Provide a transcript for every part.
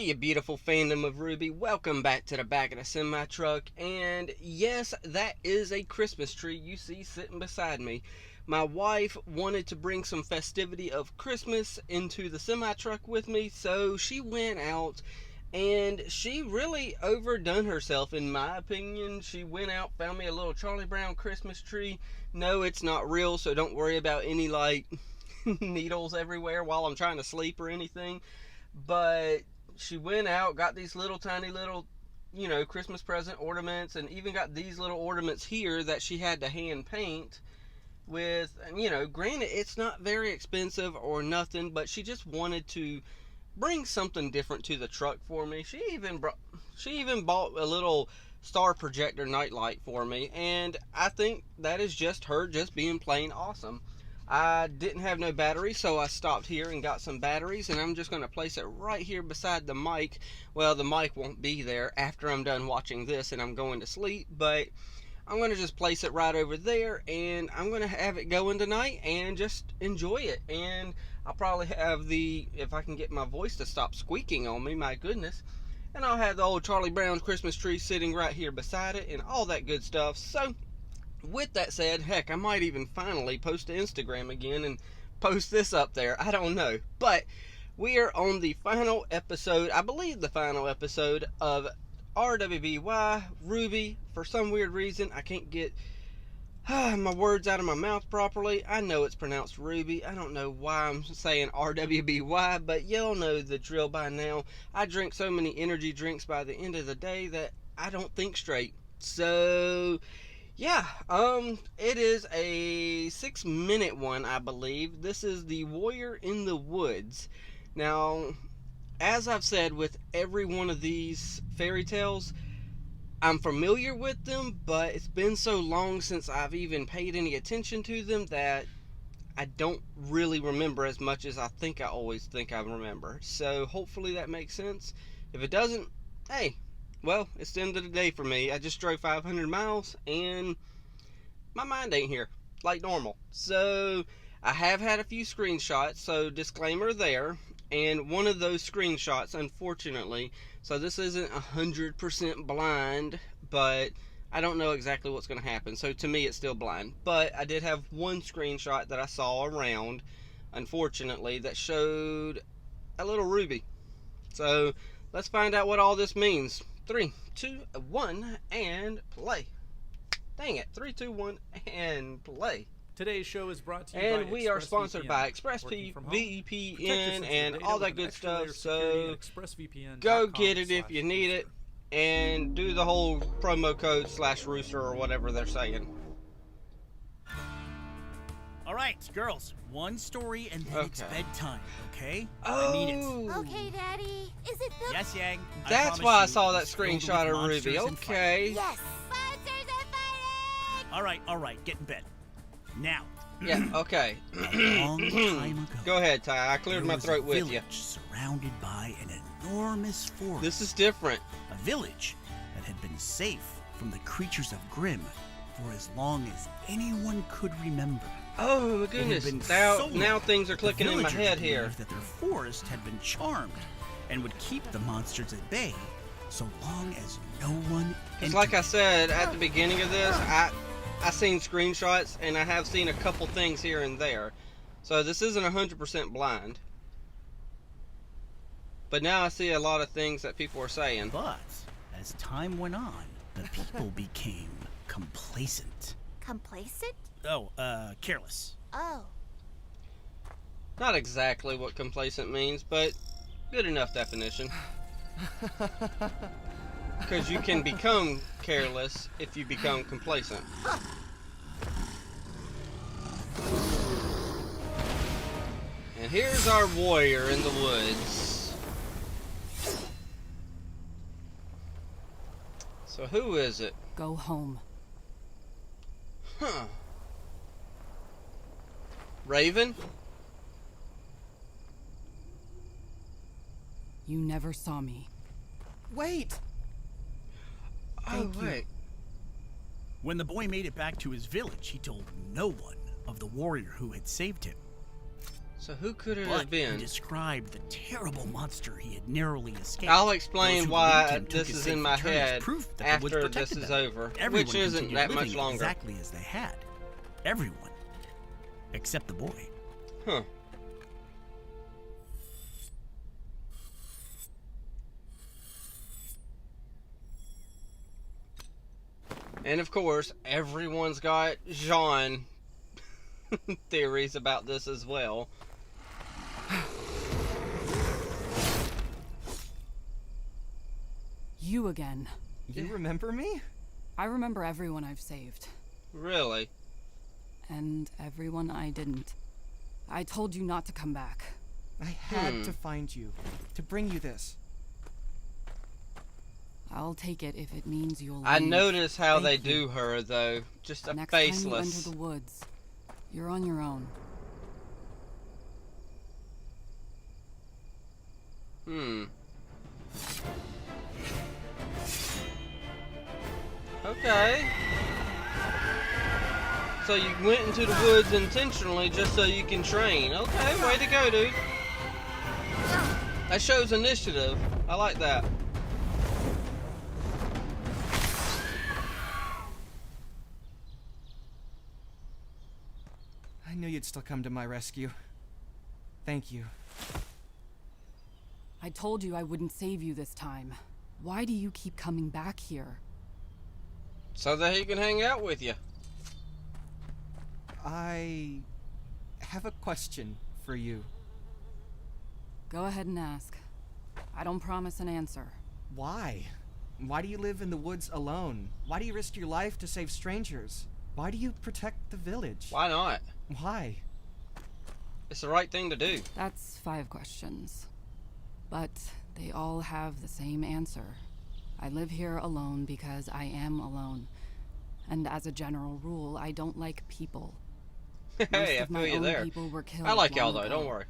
you beautiful fandom of RWBY, welcome back to the back of the semi-truck, and yes, that is a Christmas tree you see sitting beside me. My wife wanted to bring some festivity of Christmas into the semi-truck with me, so she went out and she really overdone herself in my opinion. She went out, found me a little Charlie Brown Christmas tree. No, it's not real, so don't worry about any like needles everywhere while I'm trying to sleep or anything. But she went out, got these little tiny little, Christmas present ornaments, and even got these little ornaments here that she had to hand paint with, granted it's not very expensive or nothing, but she just wanted to bring something different to the truck for me. She even bought a little star projector nightlight for me, and I think that is just her just being plain awesome. I didn't have no battery, so I stopped here and got some batteries, and I'm just going to place it right here beside the mic. Well, the mic won't be there after I'm done watching this and I'm going to sleep, but I'm going to just place it right over there, and I'm going to have it going tonight and just enjoy it. And I'll probably have if I can get my voice to stop squeaking on me, my goodness, and I'll have the old Charlie Brown's Christmas tree sitting right here beside it and all that good stuff. So with that said, heck, I might even finally post to Instagram again and post this up there. I don't know. But we are on the final episode, I believe the final episode of RWBY, RWBY. For some weird reason, I can't get my words out of my mouth properly. I know it's pronounced RWBY. I don't know why I'm saying RWBY, but y'all know the drill by now. I drink so many energy drinks by the end of the day that I don't think straight. So yeah, it is a 6-minute one, I believe. This is The Warrior in the Woods. Now, as I've said with every one of these fairy tales, I'm familiar with them, but it's been so long since I've even paid any attention to them that I don't really remember as much as I always think I remember. So hopefully that makes sense. If it doesn't, hey, well, it's the end of the day for me. I just drove 500 miles and my mind ain't here like normal. So I have had a few screenshots, so disclaimer there. And one of those screenshots, unfortunately, so this isn't 100% blind, but I don't know exactly what's going to happen. So to me, it's still blind. But I did have one screenshot that I saw around, unfortunately, that showed a little ruby. So let's find out what all this means. 3, 2, 1, and play. Dang it. 3, 2, 1, and play. Today's show is brought to you and by we are sponsored by ExpressVPN and all that good stuff. So go get it if you need it, and do the whole promo code /rooster or whatever they're saying. All right, girls, one story and then it's bedtime, okay? Oh. I mean it. Okay, Daddy. Is it the... Yes, Yang. That's why I saw that screenshot of Ruby. Okay. Yes. Monsters are fighting! All right, get in bed. Now. Yeah, okay. A long time ago. Go ahead, Ty. I cleared my throat with you. Surrounded by an enormous forest. This is different. A village that had been safe from the creatures of Grimm for as long as anyone could remember. Oh my goodness! Now things are clicking in my head here. That their forest had been charmed and would keep the monsters at bay so long as no one. Because, like I said at the beginning of this, I seen screenshots and I have seen a couple things here and there, so this isn't 100% blind. But now I see a lot of things that people are saying. But as time went on, the people became complacent. Complacent? Oh, careless. Oh. Not exactly what complacent means, but good enough definition. Because you can become careless if you become complacent. And here's our warrior in the woods. So who is it? Go home. Huh. Raven? You never saw me. Wait! Thank you. Wait. When the boy made it back to his village, he told no one of the warrior who had saved him. So who could it But have been? he described the terrible monster he had narrowly escaped. I'll Those explain who believed why him took this his is safe in my return as head proof that the woods after this protected is them. over, Everyone which isn't continued that much living longer. exactly as they had. Everyone. Except the boy. Huh. And of course, everyone's got Jean theories about this as well. You again. You remember me? I remember everyone I've saved. Really? And everyone I didn't. I told you not to come back. I had to find you, to bring you this. I'll take it if it means you'll leave. I notice how they Thank you. do her, though. Just a Next time you faceless. enter the woods, you're on your own. Okay. So you went into the woods intentionally just so you can train. Okay, way to go, dude. That shows initiative. I like that. I knew you'd still come to my rescue. Thank you. I told you I wouldn't save you this time. Why do you keep coming back here? So that he can hang out with you. I have a question for you. Go ahead and ask. I don't promise an answer. Why? Why do you live in the woods alone? Why do you risk your life to save strangers? Why do you protect the village? Why not? Why? It's the right thing to do. That's 5 questions. But they all have the same answer. I live here alone because I am alone. And as a general rule, I don't like people. Hey, Most I of feel my you own there. people were killed I like y'all long though, ago. don't worry.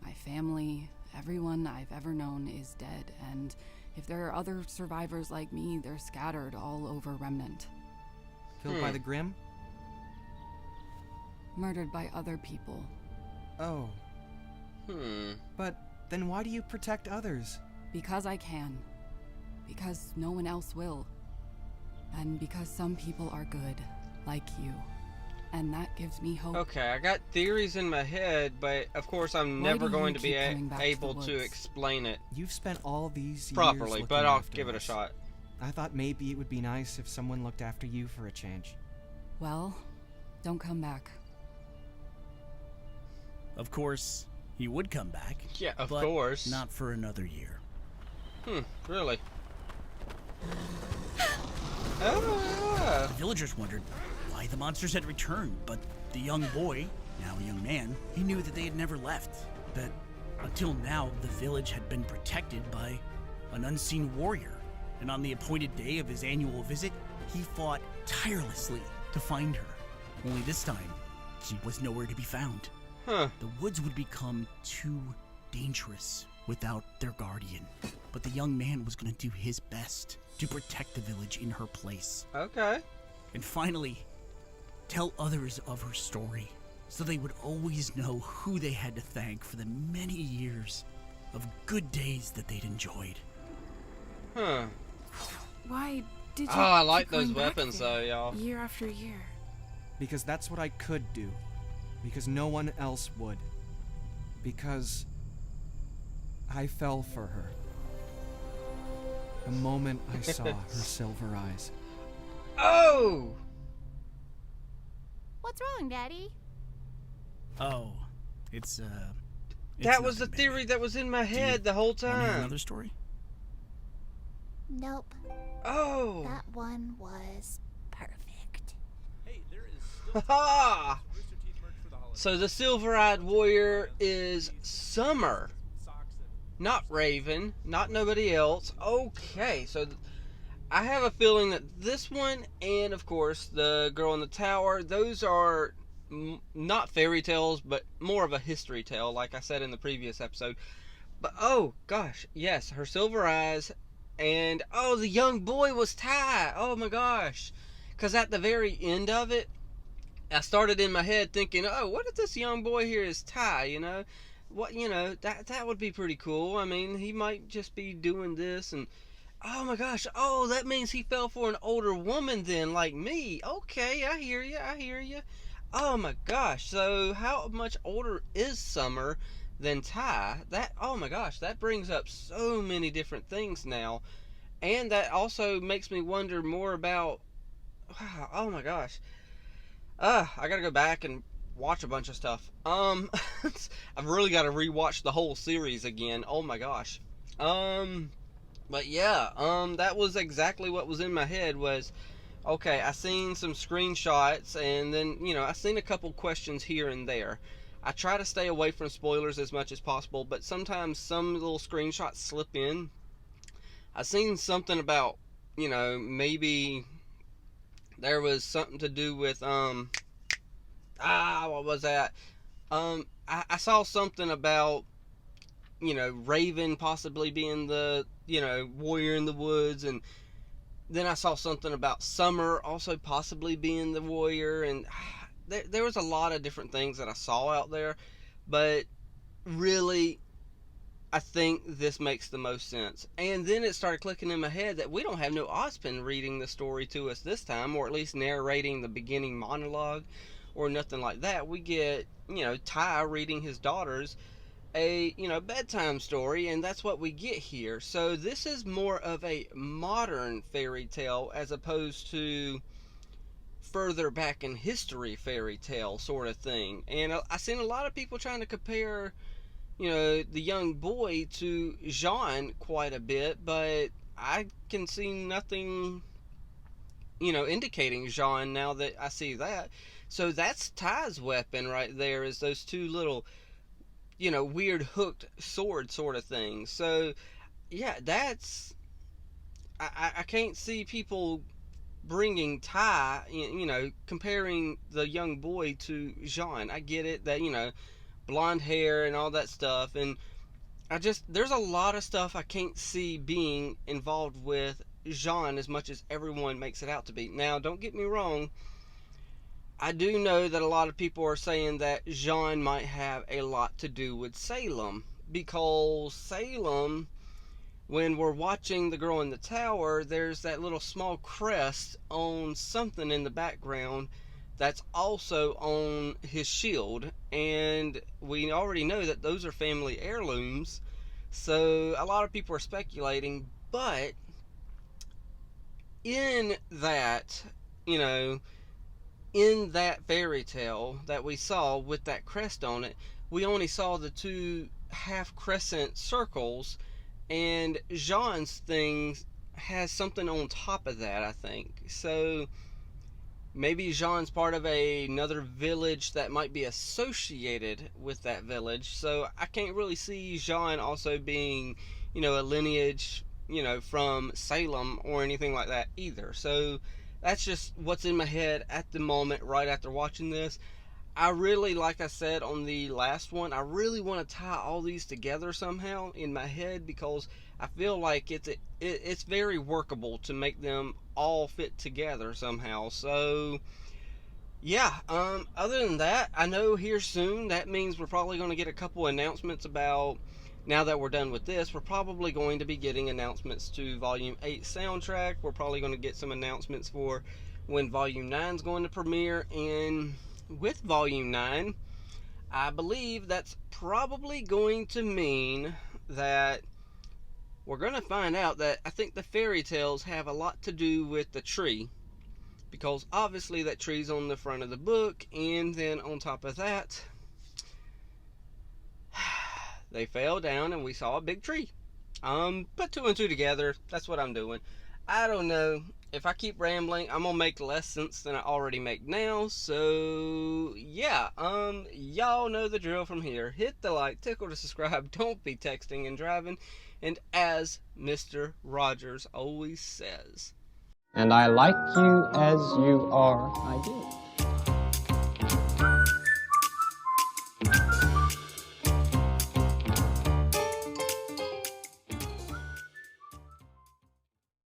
My family, everyone I've ever known is dead, and if there are other survivors like me, they're scattered all over Remnant. Killed by the Grimm? Murdered by other people. Oh. But then why do you protect others? Because I can. Because no one else will. And because some people are good, like you. And that gives me hope. Okay, I got theories in my head, but of course I'm Why never do going you to be keep coming back to the able to woods? explain it You've spent all these years properly, but looking I'll after give it a us. shot. I thought maybe it would be nice if someone looked after you for a change. Well, don't come back. Of course, he would come back. Yeah, of but course. Not for another year. Really? Oh, The villagers wondered why the monsters had returned, but the young boy, now a young man, he knew that they had never left. That until now, the village had been protected by an unseen warrior. And on the appointed day of his annual visit, he fought tirelessly to find her. Only this time, she was nowhere to be found. huh. The woods would become too dangerous without their guardian. But the young man was going to do his best to protect the village in her place. Okay. And finally, tell others of her story so they would always know who they had to thank for the many years of good days that they'd enjoyed. Huh. Why did you Oh, I keep like those going back weapons there though, y'all. year after year? Because that's what I could do. Because no one else would. Because I fell for her. The moment I saw her silver eyes. Oh! What's wrong, Daddy? Oh, it's That was the nothing, theory baby. that was in my Do you head the whole Want to hear time. another story? Nope. Oh! That one was perfect. Ha! So the silver-eyed warrior is Summer, not Raven, not nobody else. Okay, so I have a feeling that this one and of course the girl in the tower, those are not fairy tales, but more of a history tale, like I said in the previous episode. But oh gosh, yes, her silver eyes, and oh, the young boy was Ty. Oh my gosh, because at the very end of it, I started in my head thinking, oh, what if this young boy here is Ty, you know? What, you know, that would be pretty cool. I mean, he might just be doing this, and oh my gosh, oh, that means he fell for an older woman then, like me. Okay, I hear you. Oh my gosh, so how much older is Summer than Ty? That, oh my gosh, that brings up so many different things now. And that also makes me wonder more about, wow, oh my gosh. I gotta go back and watch a bunch of stuff. I've really got to rewatch the whole series again. Oh my gosh. But yeah, that was exactly what was in my head was, okay, I seen some screenshots, and then, you know, I seen a couple questions here and there. I try to stay away from spoilers as much as possible, but sometimes some little screenshots slip in. I seen something about, you know, maybe there was something to do with, what was that? I saw something about, you know, Raven possibly being the, you know, warrior in the woods, and then I saw something about Summer also possibly being the warrior, and there was a lot of different things that I saw out there, but really, I think this makes the most sense. And then it started clicking in my head that we don't have no Ozpin reading the story to us this time, or at least narrating the beginning monologue, or nothing like that. We get, you know, Ty reading his daughters a, you know, bedtime story, and that's what we get here. So this is more of a modern fairy tale as opposed to further back in history fairy tale sort of thing. And I've seen a lot of people trying to compare, you know, the young boy to Jean quite a bit, but I can see nothing, you know, indicating Jean now that I see that. So that's Ty's weapon right there, is those two little, you know, weird hooked sword sort of things. So yeah, that's, I can't see people bringing Ty, you know, comparing the young boy to Jean. I get it that, you know, blonde hair and all that stuff, and there's a lot of stuff I can't see being involved with Jean as much as everyone makes it out to be. Now, don't get me wrong, I do know that a lot of people are saying that Jean might have a lot to do with Salem, because Salem, when we're watching the girl in the tower, there's that little small crest on something in the background that's also on his shield, and we already know that those are family heirlooms, so a lot of people are speculating. But in that, you know, in that fairy tale that we saw with that crest on it, we only saw the two half crescent circles, and Jean's thing has something on top of that, I think. So maybe Jean's part of another village that might be associated with that village. So I can't really see Jean also being, you know, a lineage, you know, from Salem or anything like that either. So that's just what's in my head at the moment right after watching this. I really, like I said on the last one, I really want to tie all these together somehow in my head, because I feel like it's very workable to make them all fit together somehow. So yeah, other than that, I know here soon, that means we're probably going to get a couple announcements about, now that we're done with this, we're probably going to be getting announcements to Volume 8 soundtrack. We're probably going to get some announcements for when Volume 9 is going to premiere, and with Volume 9, I believe that's probably going to mean that we're going to find out that I think the fairy tales have a lot to do with the tree, because obviously that tree's on the front of the book, and then on top of that, they fell down and we saw a big tree. Put two and two together, that's what I'm doing. I don't know. If I keep rambling, I'm gonna make less sense than I already make now. So yeah, y'all know the drill from here. Hit the like, tickle to subscribe, don't be texting and driving, and as Mr. Rogers always says, And I like you as you are, I do.